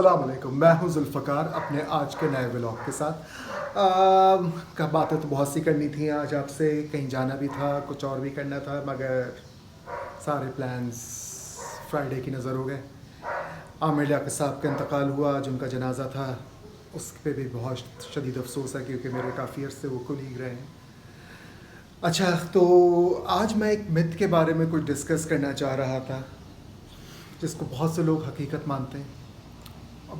अस्सलामुअलैकुम, मैं हूं जुल्फ़कार अपने आज के नए व्लॉग के साथ। का बातें तो बहुत सी करनी थी आज आपसे, कहीं जाना भी था, कुछ और भी करना था, मगर सारे प्लान्स फ्राइडे की नज़र हो गए। आमिर लियाकत साहब का इंतकाल हुआ, आज उनका जनाजा था, उस पर भी बहुत शदीद अफसोस है क्योंकि मेरे काफ़ी अर्से वो कोलीग रहे हैं। अच्छा, तो आज मैं एक मिथ के बारे में कुछ डिस्कस करना चाह रहा था जिसको बहुत से लोग हकीकत मानते हैं।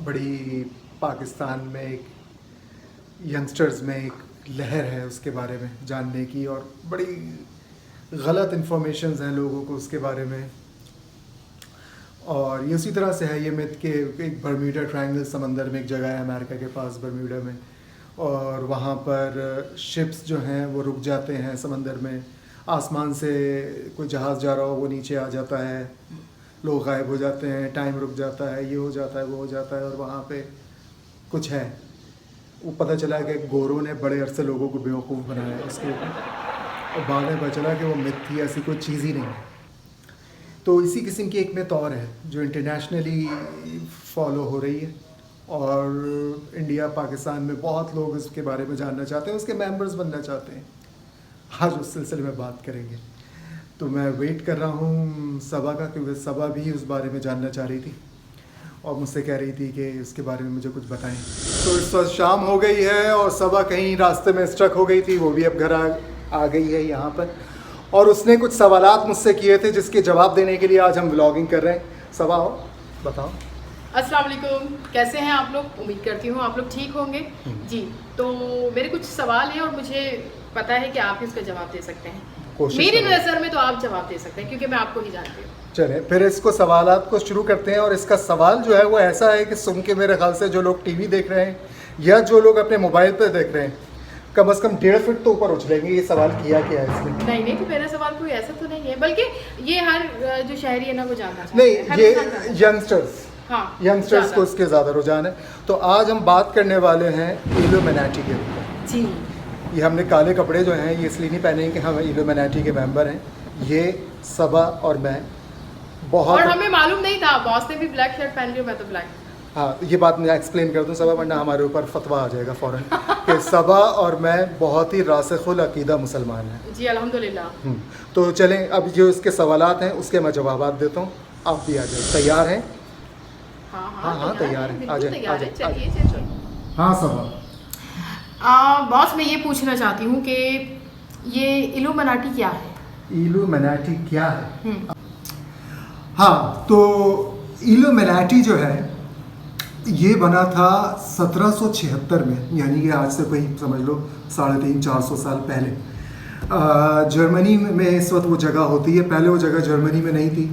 बड़ी पाकिस्तान में एक यंगस्टर्स में एक लहर है उसके बारे में जानने की, और बड़ी गलत इन्फॉर्मेशंस हैं लोगों को उसके बारे में। और ये उसी तरह से है ये मिथ के एक बर्म्यूडा ट्रायंगल समंदर में एक जगह है अमेरिका के पास बर्म्यूडा में, और वहाँ पर शिप्स जो हैं वो रुक जाते हैं समंदर में। आसमान से कोई जहाज़ जा रहा हो वो नीचे आ जाता है, लोग गायब हो जाते हैं, टाइम रुक जाता है, ये हो जाता है, वो हो जाता है, और वहाँ पे कुछ है। वो पता चला कि गोरों ने बड़े अरसे लोगों को बेवकूफ़ बनाया है उसके ऊपर, और बाद में पता चला कि वो मिथ थी, ऐसी कोई चीज़ ही नहीं है। तो इसी किस्म की एक मिथ और है जो इंटरनेशनली फॉलो हो रही है, और इंडिया पाकिस्तान में बहुत लोग इसके बारे में जानना चाहते हैं, उसके मेंबर्स बनना चाहते हैं। आज उस सिलसिले में बात करेंगे। तो मैं वेट कर रहा हूँ सबा का, क्योंकि सबा भी उस बारे में जानना चाह रही थी और मुझसे कह रही थी कि उसके बारे में मुझे कुछ बताएं। तो इस वक्त शाम हो गई है और सबा कहीं रास्ते में स्ट्रक हो गई थी, वो भी अब घर आ गई है यहाँ पर, और उसने कुछ सवालात मुझसे किए थे जिसके जवाब देने के लिए आज हम व्लॉगिंग कर रहे हैं। सबा हो, बताओ। अस्सलाम वालेकुम, कैसे हैं आप लोग? उम्मीद करती हूँ आप लोग ठीक होंगे। जी, तो मेरे कुछ सवाल हैं और मुझे पता है कि आप इसका जवाब दे सकते हैं। मेरी नज़र में तो आप जवाब दे सकते हैं क्योंकि मैं आपको ही जानती हूँ। चले फिर इसको सवालात को शुरू करते हैं। और इसका सवाल जो है वो ऐसा है कि सुन के मेरे ख्याल से जो लोग टीवी देख रहे हैं या जो लोग अपने मोबाइल पर देख रहे हैं कम से कम 1.5 फीट तो ऊपर उछलेंगे। ये सवाल किया क्या है इसमें? नहीं, तो मेरा सवाल कोई ऐसा तो नहीं है, बल्कि ये हर जो शहरी है ना वो जानना चाहता नहीं, है। ये यंगस्टर्स, हाँ, यंगस्टर्स को इसके ज़्यादा रुझान है। तो आज हम बात करने वाले हैं इल्यूमिनाटी के ऊपर। जी, ये हमने काले कपड़े जो हैं ये इसलिए नहीं पहने कि हम इल्यूमिनाटी के मेंबर हैं। ये सबा और मैं बहुत, और हमें मालूम नहीं था, बॉस ने भी ब्लैक शर्ट पहन ली, मैं तो ब्लैक। हाँ, ये बात मैं एक्सप्लेन कर दूँ सबा, वरना हमारे ऊपर फतवा आ जाएगा फ़ौरन कि सबा और मैं बहुत ही रासिखुल अकीदा मुसलमान हैं। जी, अल्हम्दुलिल्लाह। तो चलें, अब जो इसके सवालात हैं उसके मैं जवाब देता हूँ, आप भी आ जाए। तैयार हैं? हाँ, तैयार हैं, आ जाए। चलिए। हाँ सबा। बॉस, मैं ये पूछना चाहती हूँ कि ये इल्यूमिनाटी क्या है? इल्यूमिनाटी क्या है? हाँ, तो इल्यूमिनाटी जो है ये बना था 1776 में, यानी कि आज से कोई समझ लो 350-400 साल पहले। जर्मनी में इस वक्त वो जगह होती है, पहले वो जगह जर्मनी में नहीं थी।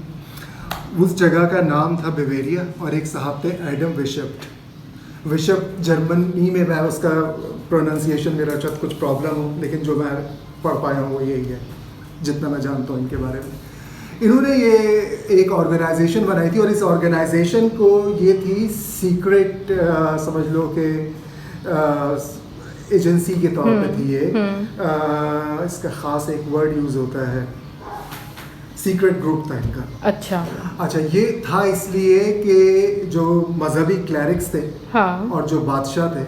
उस जगह का नाम था बवेरिया, और एक साहब थे एडम विशप जर्मनी में, मैं उसका प्रोनाउंसिएशन मेरा शायद कुछ प्रॉब्लम हो, लेकिन जो मैं पढ़ पाया हूँ वो यही है जितना मैं जानता हूँ इनके बारे में। इन्होंने ये एक ऑर्गेनाइजेशन बनाई थी, और इस ऑर्गेनाइजेशन को ये थी सीक्रेट, समझ लो कि एजेंसी के तौर पे थी ये। इसका ख़ास एक वर्ड यूज़ होता है, सीक्रेट ग्रुप था इनका। अच्छा, ये था इसलिए कि जो मजहबी क्लरिक्स थे, हाँ, और जो बादशाह थे,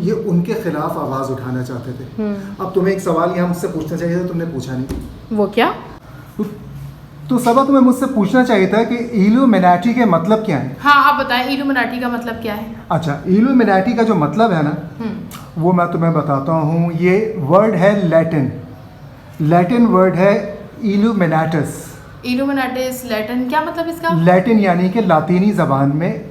ये उनके खिलाफ आवाज़ उठाना चाहते थे। अब तुम्हें एक सवाल यहाँ मुझसे पूछना चाहिए था, तुमने पूछा नहीं। वो क्या? तो सबा तुम्हें मुझसे पूछना चाहिए था कि इल्यूमिनाटी के मतलब क्या है। हाँ, आप बताएं इल्यूमिनाटी का मतलब क्या है? अच्छा, इल्यूमिनाटी का जो मतलब है ना वो मैं तुम्हें बताता हूँ। ये वर्ड है लैटिन वर्ड है इल्यूमिनाटस। लैटिन क्या मतलब इसका? लैटिन यानी कि लातीनी ज़बान में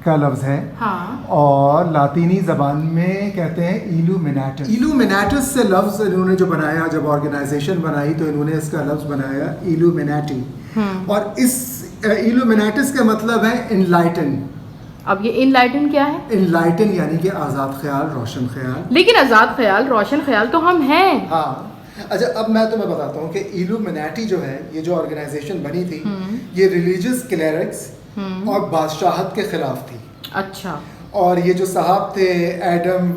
का लफ्ज़ है, हाँ, और लातीनी ज़बान में कहते हैं इल्यूमिनाटस से लफ्ज़ इन्होंने जो बनाया, जब ऑर्गेनाइजेशन बनाई तो इन्होंने इसका लफ्ज़ बनाया इल्यूमिनाटी। और इस इल्यूमिनाटस का मतलब है इनलाइटन। अब ये इनलाइटन क्या है? इनलाइटन यानी कि आज़ाद ख्याल, रोशन ख्याल। लेकिन आज़ाद ख्याल, रोशन ख्याल तो हम हैं। हाँ, अच्छा, अब मैं तुम्हें बताता हूँ कि इल्यूमिनाटी जो है, ये जो ऑर्गेनाइजेशन बनी थी, ये रिलीजियस क्लेरिक्स और बादशाहत के खिलाफ थी। अच्छा, और ये जो साहब थे एडम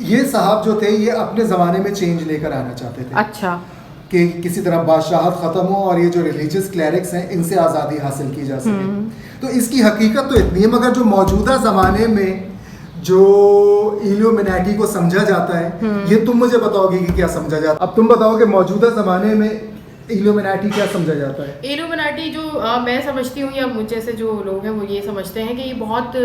ये साहब जो थे ये अपने ज़माने में चेंज लेकर आना चाहते थे। अच्छा, कि किसी तरह बादशाहत ख़त्म हो और ये जो रिलीजियस क्लैरिक्स हैं इनसे आज़ादी हासिल की जा सके। तो इसकी हकीकत तो इतनी है, मगर जो मौजूदा ज़माने में जो इल्यूमिनेटी को समझा जाता है, ये तुम मुझे बताओगे कि क्या समझा जाता है। अब तुम बताओ कि मौजूदा ज़माने में इल्यूमिनेटी क्या समझा जाता है। इल्यूमिनेटी जो मैं समझती हूँ या मुझ जैसे जो लोग हैं वो ये समझते हैं कि ये बहुत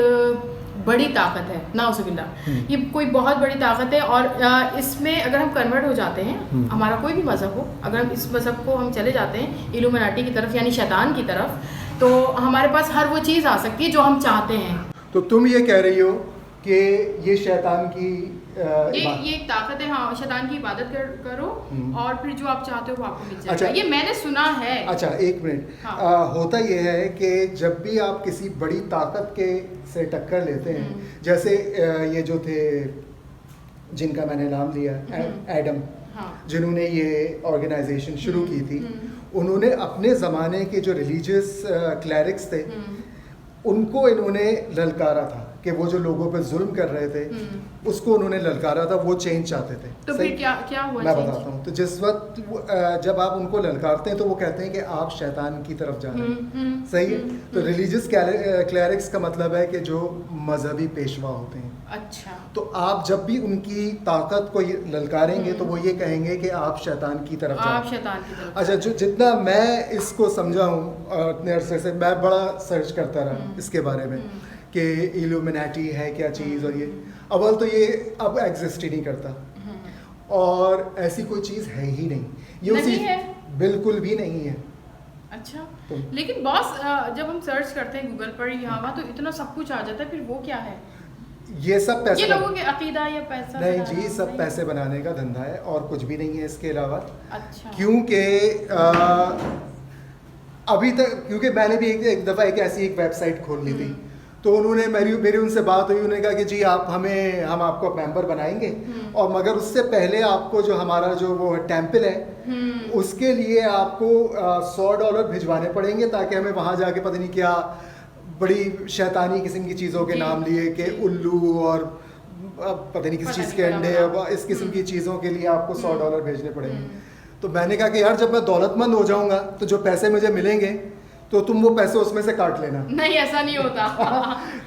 बड़ी ताकत है, नाउज़ुबिल्ला, ये कोई बहुत बड़ी ताकत है। और इसमें अगर हम कन्वर्ट हो जाते हैं, हमारा कोई भी मज़हब हो, अगर हम इस मज़हब को हम चले जाते हैं इल्यूमिनेटी की तरफ यानी शैतान की तरफ, तो हमारे पास हर वो चीज़ आ सकती है जो हम चाहते हैं। तो तुम ये कह रही हो कि ये शैतान की ये एक ताकत है, हाँ, शैतान की इबादत करो और फिर जो आप चाहते हो वो आपको मिल जाएगा। अच्छा, ये मैंने सुना है। अच्छा एक मिनट, हाँ। होता ये है कि जब भी आप किसी बड़ी ताकत के से टक्कर लेते हैं, जैसे ये जो थे जिनका मैंने नाम लिया एडम, हाँ। जिन्होंने ये ऑर्गेनाइजेशन शुरू की थी, उन्होंने अपने ज़माने के जो रिलीजियस क्लैरिक्स थे उनको इन्होंने ललकारा था कि वो जो लोगों पे जुल्म कर रहे थे उसको उन्होंने ललकारा था, वो चेंज चाहते थे। तो फिर क्या हुआ? मैं बताता हूँ। तो जिस वक्त जब आप उनको ललकारते हैं तो वो कहते हैं कि आप शैतान की तरफ जा रहे हैं, सही है। तो रिलीजियस क्लैरिक्स का मतलब है कि जो मजहबी पेशवा होते हैं। अच्छा। तो आप जब भी उनकी ताकत को ललकारेंगे तो वो ये कहेंगे कि आप शैतान की तरफ जा रहे हैं। अच्छा, जो जितना मैं इसको समझा हूँ इतने अरसे से, मैं बड़ा सर्च करता रहा इसके बारे में कि इल्यूमिनेटी है क्या चीज़, और ये अव्वल तो ये अब एग्जिस्ट ही नहीं करता और ऐसी कोई चीज़ है ही नहीं, ये नहीं है, बिल्कुल भी नहीं है। अच्छा, लेकिन बॉस जब हम सर्च करते हैं गूगल पर यहाँ वहाँ तो इतना सब कुछ आ जाता है, फिर वो क्या है? ये सब पैसे, ये लोगों के अकीदा या पैसा? नहीं जी, सब पैसे बनाने का धंधा है और कुछ भी नहीं है इसके अलावा। अच्छा। क्योंकि अभी तक, क्योंकि मैंने भी एक दफ़ा ऐसी एक वेबसाइट खोल ली थी, तो उन्होंने मेरी उनसे बात हुई, उन्होंने कहा कि जी हम आपको मेंबर बनाएंगे और मगर उससे पहले आपको जो हमारा जो वो टेम्पल है उसके लिए आपको $100 भिजवाने पड़ेंगे ताकि हमें वहाँ जाके पता नहीं क्या बड़ी शैतानी किस्म की चीज़ों के नाम लिए कि उल्लू और पता नहीं किस चीज़ के अंडे, इस किस्म की चीज़ों के लिए आपको $100 भेजने पड़ेंगे। तो मैंने कहा कि यार जब मैं दौलतमंद हो जाऊँगा तो जो पैसे मुझे मिलेंगे तो तुम वो पैसे उसमें से काट लेना। नहीं, ऐसा नहीं होता।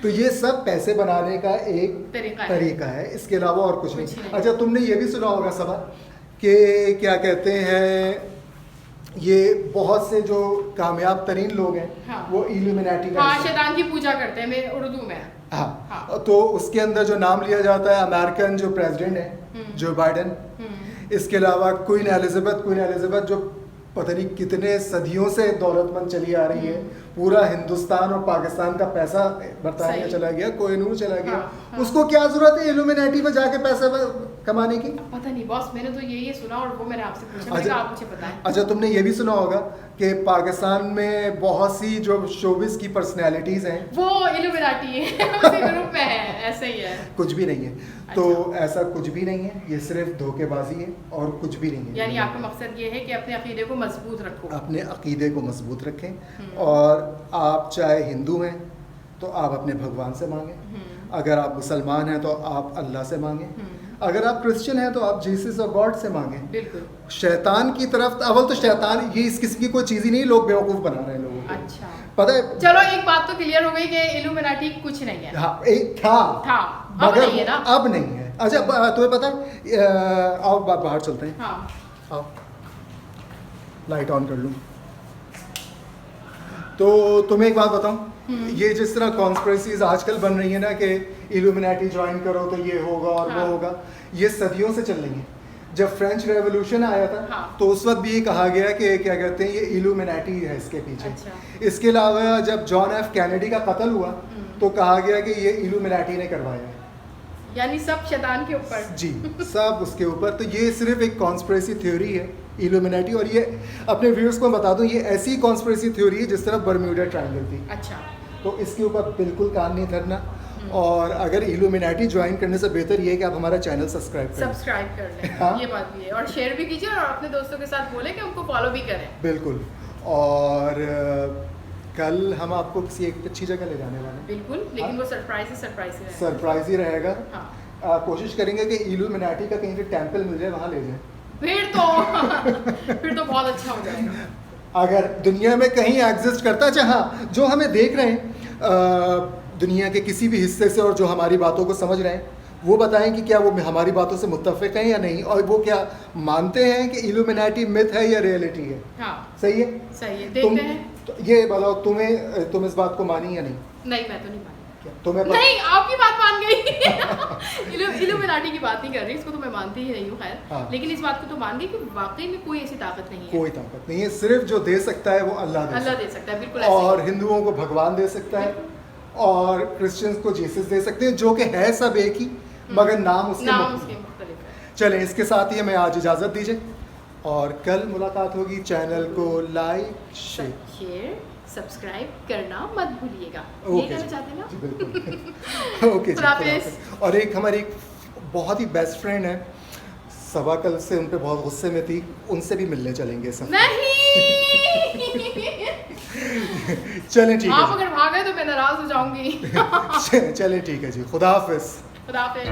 तो ये सब पैसे बनाने का एक तरीका है, इसके अलावा और कुछ नहीं। अच्छा, तुमने ये भी सुना होगा सबा कि क्या कहते हैं, ये बहुत से जो कामयाब तरीन लोग हैं, हाँ, वो इल्यूमिनेटी का, हाँ, शैतान की पूजा करते हैं मैं उर्दू में। हाँ, हाँ, तो उसके अंदर जो नाम लिया जाता है अमेरिकन जो प्रेसिडेंट है जो बाइडेन, इसके अलावा क्वीन एलिजाबेथ जो पता नहीं कितने सदियों से दौलतमंद चली आ रही है, पूरा हिंदुस्तान और पाकिस्तान का पैसा बरतानिया चला गया, कोहिनूर चला गया, हाँ। उसको क्या जरूरत है इल्यूमिनेटी में जाके पैसा कमाने की? पता नहीं बॉस, मैंने तो ये सुना और वो मैंने आपसे पूछा, मैंने कहा आप मुझे बताएं। अच्छा, तुमने ये भी सुना होगा कि पाकिस्तान में बहुत सी जो शोबिस की पर्सनैलिटीज हैं वो इल्यूमिनेटी है, उसी ग्रुप में है, ऐसे ही है। कुछ भी नहीं है। अच्छा। तो ऐसा कुछ भी नहीं है, ये सिर्फ धोखेबाजी है और कुछ भी नहीं है। यानी आपका मकसद ये है कि अपने अकीदे को मजबूत रखो, अपने अकीदे को मजबूत रखें और आप चाहे हिंदू हैं तो आप अपने भगवान से मांगें, अगर आप मुसलमान हैं तो आप अल्लाह से मांगें, अगर आप क्रिश्चियन हैं तो आप जीसस और गॉड से मांगें। बिल्कुल। शैतान की तरफ अव्वल तो शैतान ये इस किस्म की कोई चीज़ ही नहीं, लोग बेवकूफ़ बना रहे हैं लोगों को। अच्छा, पता है। चलो एक बात तो क्लियर हो गई कि इल्यूमिनेटी कुछ नहीं है। हाँ, एक था मगर नहीं है ना? अब नहीं है। अच्छा, तुम्हें पता है, आओ बाहर चलते हैं। हाँ, आओ, लाइट ऑन कर लूँ। तो तुम्हें एक बात बताऊं, ये जिस तरह कॉन्स्पिरेसीज आजकल बन रही है ना कि इल्यूमिनेटी ज्वाइन करो तो ये होगा और हाँ, वो होगा, ये सदियों से चल रही है। जब फ्रेंच रेवोल्यूशन आया था हाँ, तो उस वक्त भी ये कहा गया कि क्या कहते हैं ये इल्यूमिनेटी है इसके पीछे। अच्छा। इसके अलावा जब जॉन एफ कैनेडी का कत्ल हुआ तो कहा गया कि ये इल्यूमिनेटी ने करवाया है, यानी सब शैतान के ऊपर। जी, सब उसके ऊपर। तो ये सिर्फ एक कॉन्स्पिरेसी थ्योरी है इल्यूमिनेटी, और ये अपने व्यूअर्स को बता दूं, ये ऐसी कॉन्स्पिरेसी थ्योरी है जिस तरह बर्म्यूडा ट्रायंगल थी। अच्छा। तो इसके ऊपर बिल्कुल कान नहीं धरना, और अगर इल्यूमिनेटी ज्वाइन करने से बेहतर ये है कि आप हमारा चैनल सब्सक्राइब कर लें। हाँ? ये बात भी है, और शेयर भी कीजिए और अपने दोस्तों के साथ बोलें कि उनको फॉलो भी करें। बिल्कुल। और कल हम आपको किसी एक अच्छी जगह ले जाने वाले हैं। बिल्कुल, लेकिन वो सरप्राइज ही रहेगा। हाँ। कोशिश करेंगे कि इल्यूमिनेटी का कहीं से टेम्पल मिल जाए, वहाँ ले जाए। फिर तो बहुत अच्छा हो जाएगा। अगर दुनिया में कहीं एग्जिस्ट करता, अच्छा हाँ, जो हमें देख रहे हैं दुनिया के किसी भी हिस्से से और जो हमारी बातों को समझ रहे हैं, वो बताएं कि क्या वो हमारी बातों से मुत्तफिक हैं या नहीं, और वो क्या मानते हैं कि इल्यूमिनाटी मिथ है या रियलिटी है। हाँ, सही है, सही है, देखते हैं। तो ये बताओ, तुम इस बात को मानी या नहीं? नहीं, मैं तो नहीं मानी। तुम्हें नहीं, आपकी बात मान गई। इल्यूमिनाटी की बात नहीं कर रही, इसको तो मैं मानती ही नहीं हूँ खैर। हाँ। लेकिन इस बात को तो मान गई कि वाकई में कोई ऐसी ताकत नहीं है। कोई ताकत नहीं है, सिर्फ जो दे सकता है वो अल्लाह दे सकता है, बिल्कुल ऐसे और हिंदुओं को भगवान दे सकता है, और क्रिश्चियंस को जीसस दे सकते हैं, जो कि है सब एक ही, मगर नाम उसके मुख्तलिफ है। चलें, इसके साथ ही हमें आज इजाज़त दीजिए, और कल मुलाकात होगी। चैनल को लाइक शेयर सब्सक्राइब करना मत भूलिएगा। ये कहना चाहते हैं ना? जी बिल्कुल। ओके जी, और एक हमारी बहुत ही बेस्ट फ्रेंड है, सबा कल से उन पे बहुत गुस्से में थी, उनसे भी मिलने चलेंगे सब। नहीं। चलें ठीक है, आप अगर भागे तो मैं नाराज हो जाऊंगी। चलें ठीक है जी, खुदा हाफिज। खुदा हाफिज।